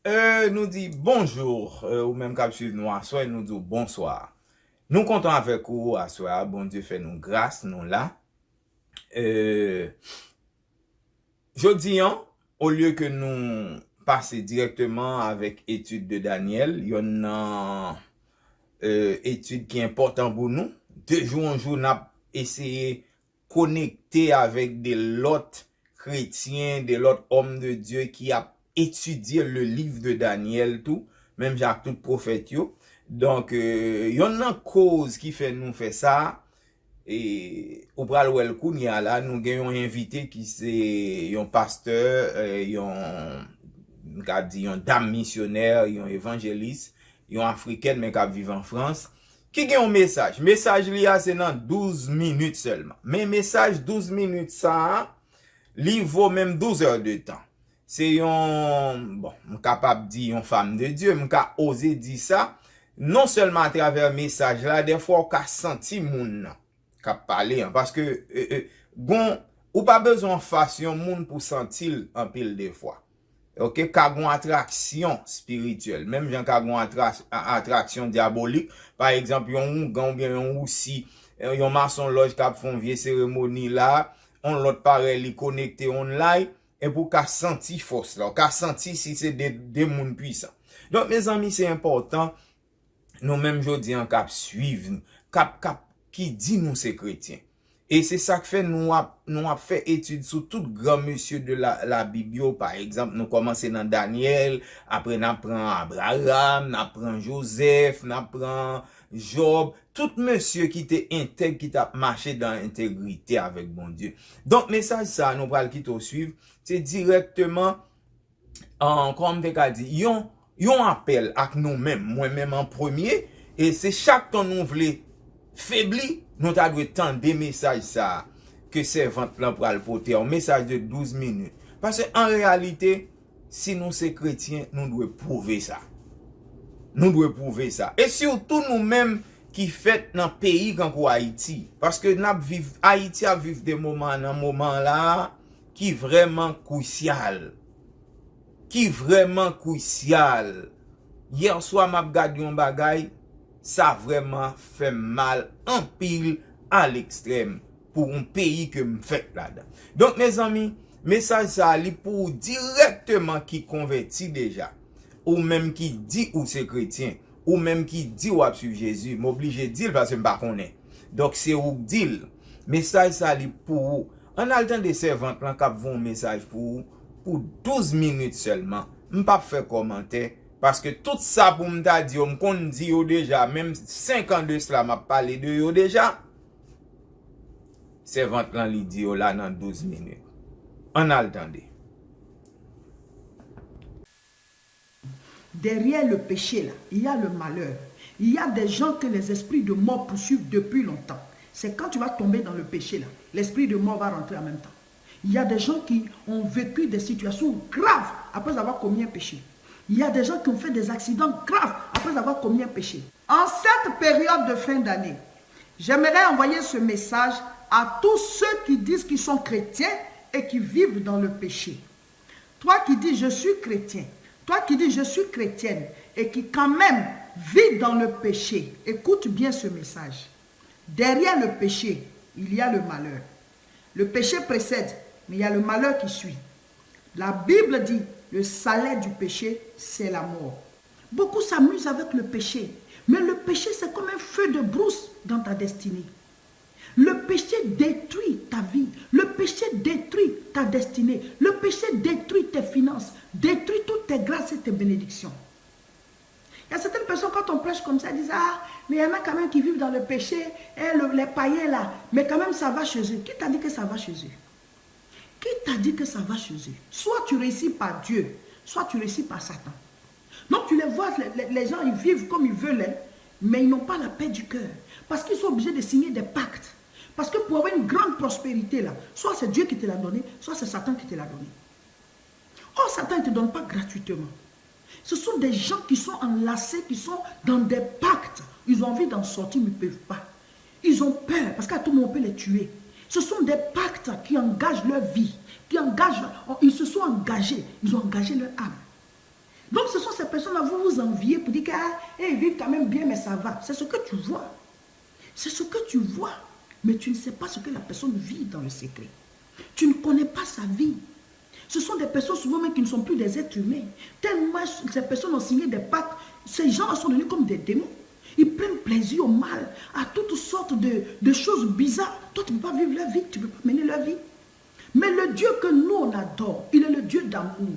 Nous dit bonjour, ou même quand suivre nous à soir, nous dit bonsoir. Nous comptons avec vous à soir, bon Dieu fait nous grâce, nous là. Jeudi, au lieu que nous passer directement avec étude de Daniel, il y en a étude qui est importante pour nous. De jour en jour, nous avons essayé de connecter avec des autres chrétiens, des autres hommes de Dieu qui a étudié le livre de Daniel, tout, même Jacques, tout prophète. Donc, il y en a une cause qui fait nous faire ça. Et au bras le coup, là, nous avons un invité qui c'est un pasteur, un dame missionnaire, un évangéliste, un africain mais qui vit en France. Qui a un message? Message là c'est dans 12 minutes seulement. Mais message 12 minutes ça, il vaut même 12 heures de temps. C'est capable de dire une femme de Dieu, m'ka osé dire ça, non seulement à travers message là, des fois on ka senti moun ka parler parce que ou pas besoin face yon moun pour sentir en pile des fois. OK, ka gon attraction spirituelle, même gens ka gon attraction diabolique, par exemple yon gan bien yon aussi yon maçon loge k'ap font vie cérémonie là, on l'autre pareil li connecté online et pour qu'a senti force là, qu'a senti si c'est des moun puissants. Donc mes amis, c'est important nous même jodi en cap suivre cap qui dit nous c'est chrétien. Et c'est ça que fait nous a fait étude sur tout grand monsieur de la Bible. Par exemple, nous commençons dans Daniel, après nous prend Abraham, nous prend Joseph, nous prend Job, tout monsieur qui était intègre, qui t'a marché dans l'intégrité avec bon Dieu. Donc message ça nous pral quitter suivre, c'est directement comme t'ai dit, yon appel avec nous-mêmes, moi-même en premier, et c'est chaque temps nous voulons faibli, nous avons tant des messages ça que servant plan pour le porter un message de 12 minutes. Parce que en réalité, si nous sommes chrétiens, nous devons prouver ça. Nous devons prouver ça. Et surtout nous-mêmes qui fait dans le pays comme Haïti. Parce que Haïti a vécu des moments dans moment là qui vraiment crucial. Qui vraiment crucial. Hier soir m'a regardé un bagay, ça vraiment fait mal en pile à l'extrême pour un pays que me fait là-dedans. Donc mes amis, message ça li pour directement qui converti déjà ou même qui dit ou c'est chrétien ou même qui dit ou a suivre Jésus, m'oblige dire parce que m'pa connaît. Donc c'est ou dit message ça li pour en a le temps des servantes là qui vont message pour 12 minutes seulement. M'pa faire commentaire parce que tout ça pour m'ta dit on kon dit yo déjà même 5 ans de cela m'a parlé de yo déjà. Servante là li dit yo là dans 12 minutes. On a le temps. Derrière le péché là, il y a le malheur. Il y a des gens que les esprits de mort poursuivent depuis longtemps. C'est quand tu vas tomber dans le péché là, l'esprit de mort va rentrer en même temps. Il y a des gens qui ont vécu des situations graves après avoir commis un péché. Il y a des gens qui ont fait des accidents graves après avoir commis un péché. En cette période de fin d'année, j'aimerais envoyer ce message à tous ceux qui disent qu'ils sont chrétiens et qui vivent dans le péché. Toi qui dis je suis chrétien, toi qui dis je suis chrétienne et qui quand même vis dans le péché, écoute bien ce message. Derrière le péché, il y a le malheur. Le péché précède, mais il y a le malheur qui suit. La Bible dit, le salaire du péché, c'est la mort. Beaucoup s'amusent avec le péché, mais le péché, c'est comme un feu de brousse dans ta destinée. Le péché détruit ta vie, le péché détruit ta destinée, le péché détruit tes finances, détruit toutes tes grâces et tes bénédictions. Il y a certaines personnes, quand on prêche comme ça, disent, ah, mais il y en a quand même qui vivent dans le péché, et les païens là, mais quand même ça va chez eux. Qui t'a dit que ça va chez eux? Qui t'a dit que ça va chez eux? Soit tu réussis par Dieu, soit tu réussis par Satan. Donc tu les vois, les gens, ils vivent comme ils veulent, mais ils n'ont pas la paix du cœur. Parce qu'ils sont obligés de signer des pactes. Parce que pour avoir une grande prospérité, là, soit c'est Dieu qui te l'a donné, soit c'est Satan qui te l'a donné. Or, Satan ne te donne pas gratuitement. Ce sont des gens qui sont enlacés, qui sont dans des pactes. Ils ont envie d'en sortir, mais ils ne peuvent pas. Ils ont peur, parce qu'à tout moment, on peut les tuer. Ce sont des pactes qui engagent leur vie, ils se sont engagés, ils ont engagé leur âme. Donc ce sont ces personnes-là, vous vous enviez pour dire qu'ils vivent quand même bien, mais ça va. C'est ce que tu vois. C'est ce que tu vois. Mais tu ne sais pas ce que la personne vit dans le secret. Tu ne connais pas sa vie. Ce sont des personnes souvent même qui ne sont plus des êtres humains. Tellement ces personnes ont signé des pactes. Ces gens sont devenus comme des démons. Ils prennent plaisir au mal, à toutes sortes de choses bizarres. Toi, tu ne peux pas vivre leur vie, tu ne peux pas mener leur vie. Mais le Dieu que nous, on adore, il est le Dieu d'amour,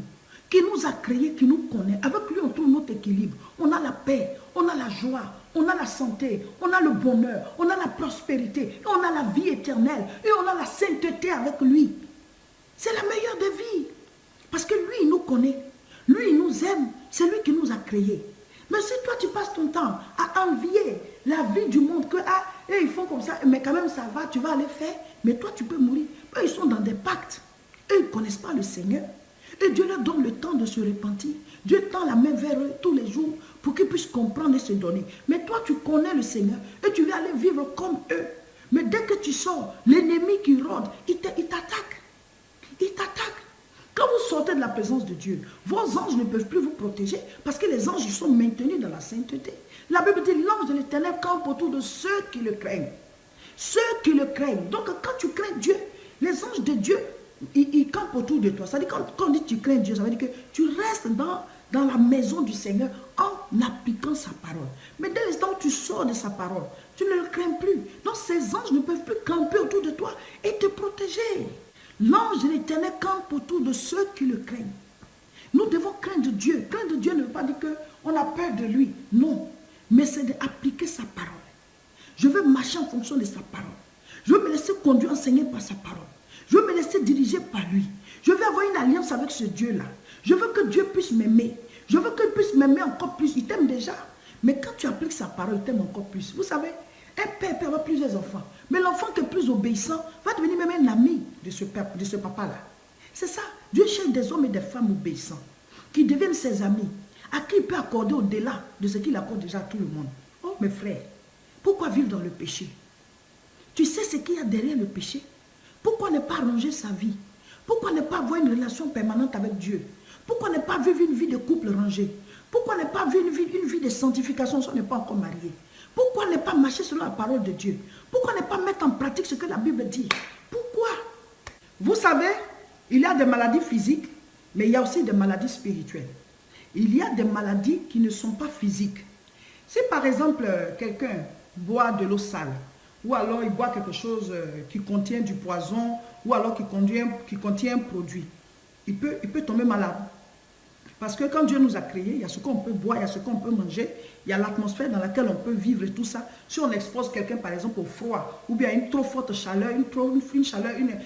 qui nous a créés, qui nous connaît. Avec lui, on trouve notre équilibre. On a la paix, on a la joie, on a la santé, on a le bonheur, on a la prospérité, on a la vie éternelle, et on a la sainteté avec lui. C'est la meilleure des vies. Parce que lui, il nous connaît. Lui, il nous aime. C'est lui qui nous a créés. Mais si toi, tu passes ton temps à envier la vie du monde, que ils font comme ça, mais quand même ça va, tu vas aller faire, mais toi, tu peux mourir. Eux, ils sont dans des pactes. Eux, ils ne connaissent pas le Seigneur. Et Dieu leur donne le temps de se repentir. Dieu tend la main vers eux tous les jours pour qu'ils puissent comprendre et se donner. Mais toi, tu connais le Seigneur et tu vas aller vivre comme eux. Mais dès que tu sors, l'ennemi qui rôde, il t'attaque. Il t'attaque. Quand vous sortez de la présence de Dieu, vos anges ne peuvent plus vous protéger parce que les anges ils sont maintenus dans la sainteté. La Bible dit l'ange de l'Éternel campe autour de ceux qui le craignent. Ceux qui le craignent. Donc quand tu crains Dieu, les anges de Dieu, ils campent autour de toi. Ça veut dire quand on dit tu crains Dieu, ça veut dire que tu restes dans la maison du Seigneur en appliquant sa parole. Mais dès l'instant où tu sors de sa parole, tu ne le crains plus. Donc ces anges ne peuvent plus camper autour de toi et te protéger. L'ange de l'Éternel campe autour de ceux qui le craignent. Nous devons craindre Dieu. Craindre Dieu ne veut pas dire qu'on a peur de lui. Non. Mais c'est d'appliquer sa parole. Je veux marcher en fonction de sa parole. Je veux me laisser conduire, enseigner par sa parole. Je veux me laisser diriger par lui. Je veux avoir une alliance avec ce Dieu-là. Je veux que Dieu puisse m'aimer. Je veux qu'il puisse m'aimer encore plus. Il t'aime déjà. Mais quand tu appliques sa parole, il t'aime encore plus. Vous savez, un père peut avoir plusieurs enfants. Mais l'enfant qui est plus obéissant va devenir même un ami de ce papa-là. C'est ça. Dieu cherche des hommes et des femmes obéissants qui deviennent ses amis, à qui il peut accorder au-delà de ce qu'il accorde déjà à tout le monde. Oh mes frères, pourquoi vivre dans le péché? Tu sais ce qu'il y a derrière le péché? Pourquoi ne pas ranger sa vie? Pourquoi ne pas avoir une relation permanente avec Dieu? Pourquoi ne pas vivre une vie de couple rangé? Pourquoi ne pas vivre une vie de sanctification si on n'est pas encore marié? Pourquoi ne pas marcher selon la parole de Dieu? Pourquoi ne pas mettre en pratique ce que la Bible dit? Pourquoi? Vous savez, il y a des maladies physiques, mais il y a aussi des maladies spirituelles. Il y a des maladies qui ne sont pas physiques. Si par exemple, quelqu'un boit de l'eau sale, ou alors il boit quelque chose qui contient du poison, ou alors qui contient un produit, il peut tomber malade. Parce que quand Dieu nous a créés, il y a ce qu'on peut boire, il y a ce qu'on peut manger, il y a l'atmosphère dans laquelle on peut vivre et tout ça. Si on expose quelqu'un par exemple au froid, ou bien à une trop forte chaleur,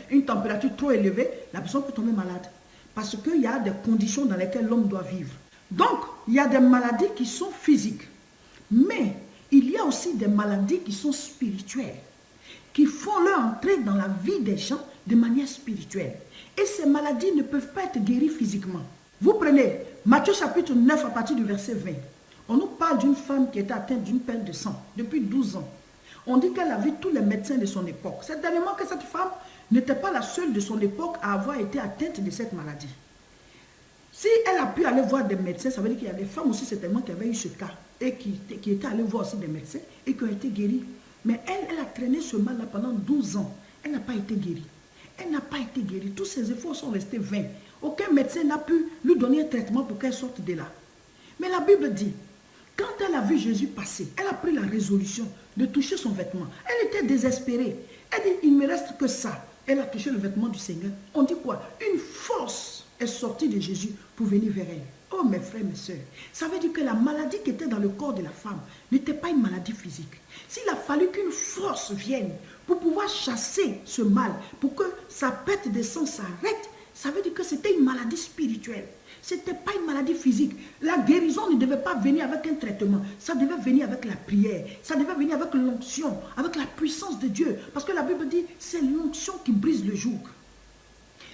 une température trop élevée, la personne peut tomber malade. Parce qu'il y a des conditions dans lesquelles l'homme doit vivre. Donc, il y a des maladies qui sont physiques. Mais il y a aussi des maladies qui sont spirituelles, qui font leur entrée dans la vie des gens de manière spirituelle. Et ces maladies ne peuvent pas être guéries physiquement. Vous prenez Matthieu chapitre 9 à partir du verset 20. On nous parle d'une femme qui était atteinte d'une perte de sang depuis 12 ans. On dit qu'elle a vu tous les médecins de son époque. C'est tellement que cette femme n'était pas la seule de son époque à avoir été atteinte de cette maladie. Si elle a pu aller voir des médecins, ça veut dire qu'il y a des femmes aussi certainement qui avaient eu ce cas et qui étaient allées voir aussi des médecins et qui ont été guéries. Mais elle a traîné ce mal-là pendant 12 ans. Elle n'a pas été guérie. Elle n'a pas été guérie. Tous ses efforts sont restés vains. Aucun médecin n'a pu lui donner un traitement pour qu'elle sorte de là. Mais la Bible dit, quand elle a vu Jésus passer, elle a pris la résolution de toucher son vêtement. Elle était désespérée. Elle dit, il ne me reste que ça. Elle a touché le vêtement du Seigneur. On dit quoi? Une force est sortie de Jésus pour venir vers elle. Oh mes frères, mes soeurs, ça veut dire que la maladie qui était dans le corps de la femme n'était pas une maladie physique. S'il a fallu qu'une force vienne pour pouvoir chasser ce mal, pour que sa perte de sang s'arrête, ça veut dire que c'était une maladie spirituelle. Ce n'était pas une maladie physique. La guérison ne devait pas venir avec un traitement. Ça devait venir avec la prière. Ça devait venir avec l'onction, avec la puissance de Dieu. Parce que la Bible dit, c'est l'onction qui brise le joug.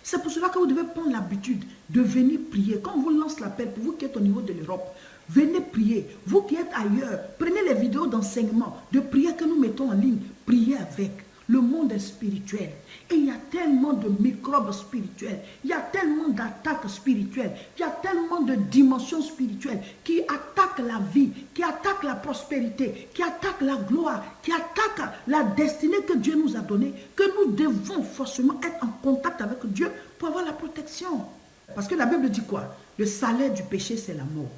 C'est pour cela que vous devez prendre l'habitude de venir prier. Quand on vous lance l'appel, pour vous qui êtes au niveau de l'Europe, venez prier. Vous qui êtes ailleurs, prenez les vidéos d'enseignement, de prière que nous mettons en ligne. Priez avec. Le monde est spirituel. Et il y a tellement de microbes spirituels. Il y a tellement d'attaques spirituelles. Il y a tellement de dimensions spirituelles qui attaquent la vie, qui attaquent la prospérité, qui attaquent la gloire, qui attaquent la destinée que Dieu nous a donnée, que nous devons forcément être en contact avec Dieu pour avoir la protection. Parce que la Bible dit quoi? Le salaire du péché, c'est la mort.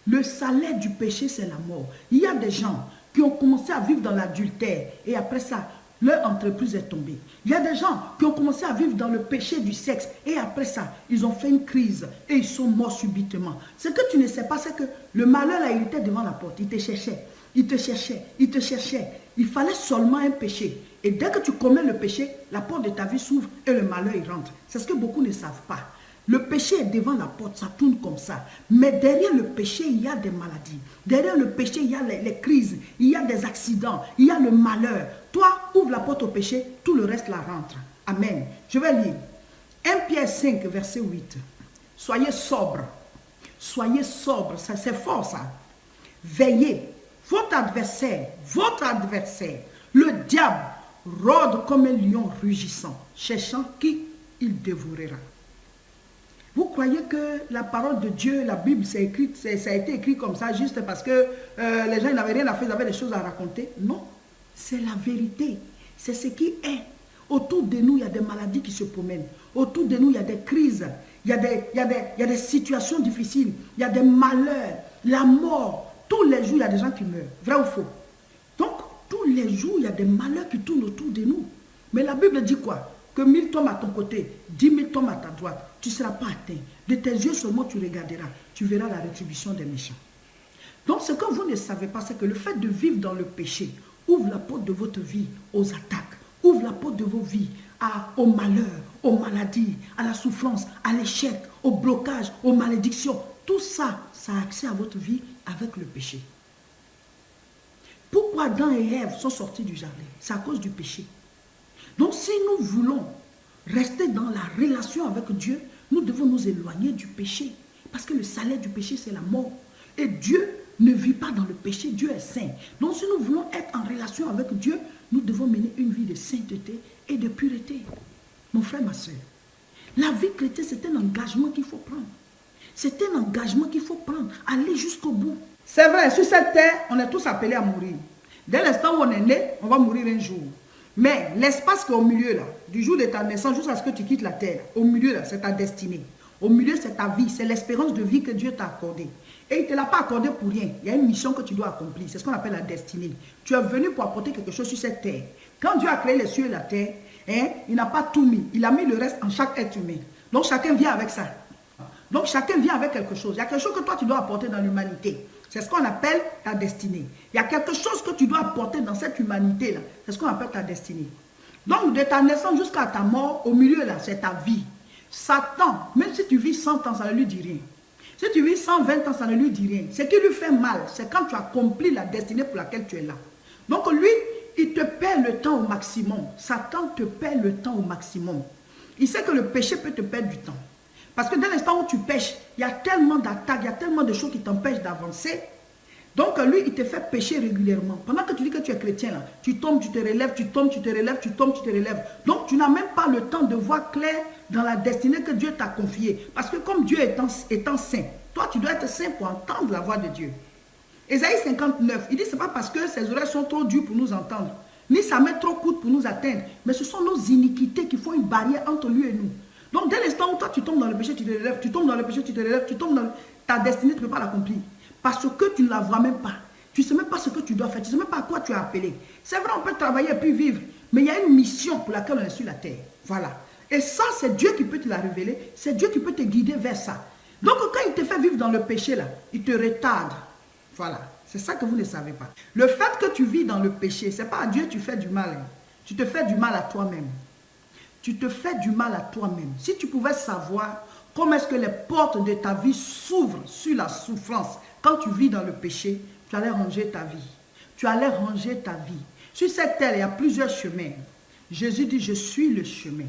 Le salaire du péché, c'est la mort. Il y a des gens qui ont commencé à vivre dans l'adultère et après ça, leur entreprise est tombée. Il y a des gens qui ont commencé à vivre dans le péché du sexe et après ça, ils ont fait une crise et ils sont morts subitement. Ce que tu ne sais pas, c'est que le malheur là, il était devant la porte. Il te cherchait, il te cherchait, il te cherchait. Il fallait seulement un péché. Et dès que tu commets le péché, la porte de ta vie s'ouvre et le malheur il rentre. C'est ce que beaucoup ne savent pas. Le péché est devant la porte, ça tourne comme ça. Mais derrière le péché, il y a des maladies. Derrière le péché, il y a les crises, il y a des accidents, il y a le malheur. Toi, ouvre la porte au péché, tout le reste la rentre. Amen. Je vais lire. 1 Pierre 5, verset 8. Soyez sobres. Soyez sobres. C'est fort ça. Veillez. Votre adversaire, le diable, rôde comme un lion rugissant, cherchant qui il dévorera. Vous croyez que la parole de Dieu, la Bible, ça a été écrit comme ça juste parce que les gens n'avaient rien à faire, ils avaient des choses à raconter? Non, c'est la vérité. C'est ce qui est. Autour de nous, il y a des maladies qui se promènent. Autour de nous, il y a des crises. Il y a des situations difficiles. Il y a des malheurs. La mort. Tous les jours, il y a des gens qui meurent. Vrai ou faux? Donc, tous les jours, il y a des malheurs qui tournent autour de nous. Mais la Bible dit quoi? Que 1000 tombent à ton côté, 10 000 tombent à ta droite, tu ne seras pas atteint. De tes yeux seulement tu regarderas, tu verras la rétribution des méchants. Donc ce que vous ne savez pas, c'est que le fait de vivre dans le péché ouvre la porte de votre vie aux attaques, ouvre la porte de vos vies au malheur, aux maladies, à la souffrance, à l'échec, au blocage, aux malédictions. Tout ça, ça a accès à votre vie avec le péché. Pourquoi Adam et Ève sont sortis du jardin? C'est à cause du péché. Donc si nous voulons rester dans la relation avec Dieu, nous devons nous éloigner du péché. Parce que le salaire du péché, c'est la mort. Et Dieu ne vit pas dans le péché, Dieu est saint. Donc si nous voulons être en relation avec Dieu, nous devons mener une vie de sainteté et de pureté. Mon frère, ma soeur, la vie chrétienne, c'est un engagement qu'il faut prendre. C'est un engagement qu'il faut prendre, aller jusqu'au bout. C'est vrai, sur cette terre, on est tous appelés à mourir. Dès l'instant où on est né, on va mourir un jour. Mais l'espace qui est au milieu, là, du jour de ta naissance jusqu'à ce que tu quittes la terre, au milieu, là, c'est ta destinée. Au milieu, c'est ta vie, c'est l'espérance de vie que Dieu t'a accordée. Et il ne te l'a pas accordé pour rien. Il y a une mission que tu dois accomplir. C'est ce qu'on appelle la destinée. Tu es venu pour apporter quelque chose sur cette terre. Quand Dieu a créé les cieux et la terre, il n'a pas tout mis. Il a mis le reste en chaque être humain. Donc chacun vient avec ça. Donc chacun vient avec quelque chose. Il y a quelque chose que toi tu dois apporter dans l'humanité. C'est ce qu'on appelle ta destinée. Il y a quelque chose que tu dois apporter dans cette humanité-là. C'est ce qu'on appelle ta destinée. Donc, de ta naissance jusqu'à ta mort, au milieu, là, c'est ta vie. Satan, même si tu vis 100 ans, ça ne lui dit rien. Si tu vis 120 ans, ça ne lui dit rien. Ce qui lui fait mal, c'est quand tu accomplis la destinée pour laquelle tu es là. Donc, lui, il te perd le temps au maximum. Satan te perd le temps au maximum. Il sait que le péché peut te perdre du temps. Parce que dès l'instant où tu pêches, il y a tellement d'attaques, il y a tellement de choses qui t'empêchent d'avancer. Donc lui, il te fait pécher régulièrement. Pendant que tu dis que tu es chrétien, là, tu tombes, tu te relèves, tu tombes, tu te relèves, tu tombes, tu te relèves. Donc tu n'as même pas le temps de voir clair dans la destinée que Dieu t'a confiée. Parce que comme Dieu étant saint, toi tu dois être saint pour entendre la voix de Dieu. Ésaïe 59, il dit c'est pas parce que ses oreilles sont trop dures pour nous entendre, ni sa main trop courte pour nous atteindre, mais ce sont nos iniquités qui font une barrière entre lui et nous. Donc dès l'instant où toi tu tombes dans le péché, tu te relèves, tu tombes dans le péché, tu te relèves, tu tombes dans ta destinée, tu ne peux pas l'accomplir. Parce que tu ne la vois même pas. Tu ne sais même pas ce que tu dois faire, tu ne sais même pas à quoi tu es appelé. C'est vrai, on peut travailler et puis vivre, mais il y a une mission pour laquelle on est sur la terre. Voilà. Et ça, c'est Dieu qui peut te la révéler, c'est Dieu qui peut te guider vers ça. Donc quand il te fait vivre dans le péché là, il te retarde. Voilà. C'est ça que vous ne savez pas. Le fait que tu vis dans le péché, ce n'est pas à Dieu que tu fais du mal. Tu te fais du mal à toi-même. Tu te fais du mal à toi-même. Si tu pouvais savoir comment est-ce que les portes de ta vie s'ouvrent sur la souffrance, quand tu vis dans le péché, tu allais ranger ta vie. Tu allais ranger ta vie. Sur cette terre, il y a plusieurs chemins. Jésus dit, je suis le chemin.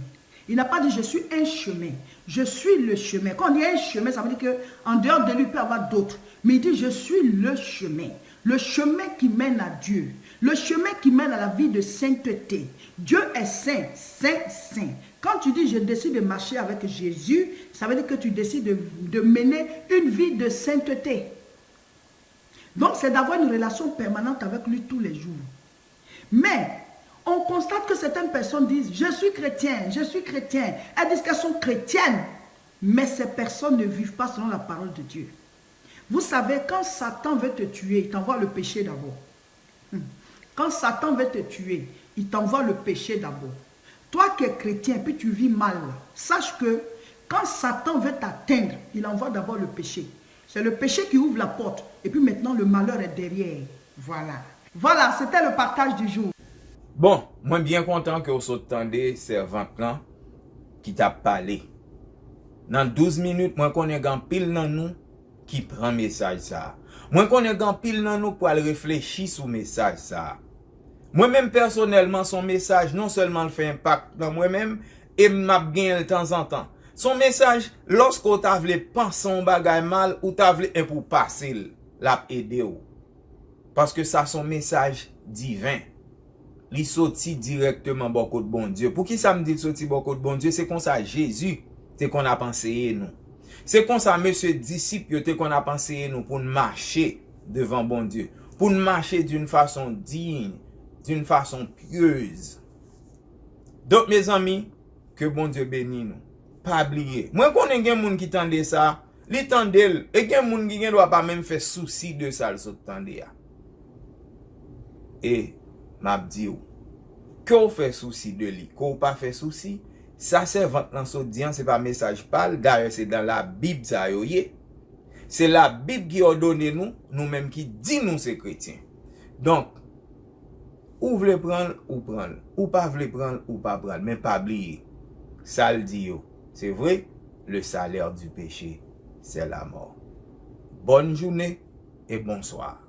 Il n'a pas dit je suis un chemin. Je suis le chemin. Quand on dit un chemin, ça veut dire qu'en dehors de lui, il peut y avoir d'autres. Mais il dit je suis le chemin. Le chemin qui mène à Dieu. Le chemin qui mène à la vie de sainteté. Dieu est saint, saint, saint. Quand tu dis je décide de marcher avec Jésus, ça veut dire que tu décides de mener une vie de sainteté. Donc c'est d'avoir une relation permanente avec lui tous les jours. Mais on constate que certaines personnes disent je suis chrétien, je suis chrétien. Elles disent qu'elles sont chrétiennes. Mais ces personnes ne vivent pas selon la parole de Dieu. Vous savez, quand Satan veut te tuer, il t'envoie le péché d'abord. Quand Satan veut te tuer, il t'envoie le péché d'abord. Toi qui es chrétien, puis tu vis mal, sache que quand Satan veut t'atteindre, il envoie d'abord le péché. C'est le péché qui ouvre la porte. Et puis maintenant, le malheur est derrière. Voilà. Voilà, c'était le partage du jour. Bon, moi bien content que vous entendez servante là qui t'a parlé. Dans 12 minutes, moi connais grand pile dans nous qui prend message ça. Moi connais grand pile dans nous pour aller réfléchir sur message ça. Moi-même personnellement, son message non seulement le fait impact dans moi-même et m'a gagné de temps en temps. Son message, lorsqu'on t'a voulu penser un bagay mal ou t'a voulu un pour passer, l'a aidé ou. Parce que ça son message divin. Li sorti directement beaucoup de bon Dieu. Pour qui ça me dit sorti beaucoup de bon Dieu, c'est comme ça Jésus, c'est qu'on a pensé nous. C'est comme ça monsieur disciple, c'est qu'on a pensé nous pour marcher devant bon Dieu, pour marcher d'une façon digne, d'une façon pieuse. Donc mes amis, que bon Dieu bénisse nous. Pas oublier. Moi connais gen moun qui tande ça, li tande et gen moun qui doit pas même faire souci de ça le tande ya. Et m'a dit ou qu'on fait souci de lui, qu'on pas fait souci, ça servante dans son dian, c'est pas message parle, d'ailleurs c'est dans la Bible ça yoye. C'est la Bible qui ordonne nous même qui dit nous c'est chrétiens. Donc ou vle prendre ou pas vle prendre ou pas prendre, mais pas oublier. Ça le dit yo. C'est vrai, le salaire du péché, c'est la mort. Bonne journée et bonsoir.